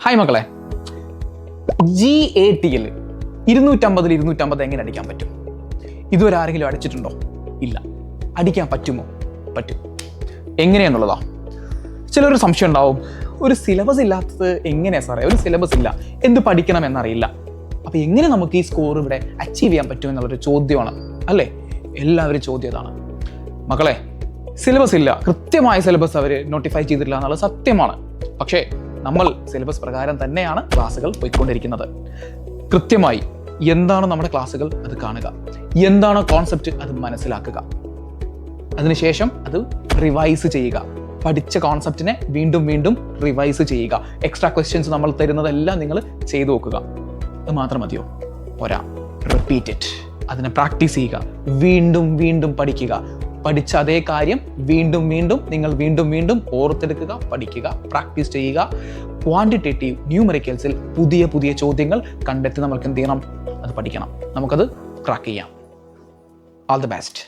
Hi മക്കളെ, GATL 250 എങ്ങനെ അടിക്കാൻ പറ്റും? ഇതുവരെ ആരെങ്കിലും അടിച്ചിട്ടുണ്ടോ? ഇല്ല. അടിക്കാൻ പറ്റുമോ? പറ്റും. എങ്ങനെയാന്നുള്ളതാ ചിലൊരു സംശയം ഉണ്ടാവും. ഒരു സിലബസ് ഇല്ലാത്തത് എങ്ങനെയാ സാറേ? ഒരു സിലബസ് ഇല്ല, എന്ത് പഠിക്കണം എന്നറിയില്ല. അപ്പോൾ എങ്ങനെ നമുക്ക് ഈ സ്കോർ ഇവിടെ അച്ചീവ് ചെയ്യാൻ പറ്റും എന്നുള്ളൊരു ചോദ്യമാണ് അല്ലേ? എല്ലാവരും ചോദ്യം ഇതാണ്. മക്കളെ, സിലബസ് ഇല്ല, കൃത്യമായ സിലബസ് അവർ നോട്ടിഫൈ ചെയ്തിട്ടില്ല എന്നുള്ളത് സത്യമാണ്. പക്ഷേ നമ്മൾ സിലബസ് പ്രകാരം തന്നെയാണ് ക്ലാസ്സുകൾ പോയിക്കൊണ്ടിരിക്കുന്നത്. കൃത്യമായി എന്താണ് നമ്മുടെ ക്ലാസ്സുകൾ അത് കാണുക, എന്താണ് കോൺസെപ്റ്റ് അത് മനസ്സിലാക്കുക, അതിനുശേഷം അത് റിവൈസ് ചെയ്യുക. പഠിച്ച കോൺസെപ്റ്റിനെ വീണ്ടും വീണ്ടും റിവൈസ് ചെയ്യുക. എക്സ്ട്രാ ക്വസ്റ്റ്യൻസ് നമ്മൾ തരുന്നതെല്ലാം നിങ്ങൾ ചെയ്തു നോക്കുക. അത് മാത്രം മതിയോ? പോരാ. Repeat it. അതിനെ പ്രാക്ടീസ് ചെയ്യുക. വീണ്ടും വീണ്ടും പഠിക്കുക. പഠിച്ച അതേ കാര്യം വീണ്ടും വീണ്ടും നിങ്ങൾ വീണ്ടും വീണ്ടും ഓർത്തെടുക്കുക, പഠിക്കുക, പ്രാക്ടീസ് ചെയ്യുക. ക്വാണ്ടിറ്റേറ്റീവ് ന്യൂമറിക്കൽസിൽ പുതിയ പുതിയ ചോദ്യങ്ങൾ കണ്ടെത്തി നമുക്ക് എന്ത് ചെയ്യണം? അത് പഠിക്കണം. നമുക്കത് ക്രാക്ക് ചെയ്യാം. All the best.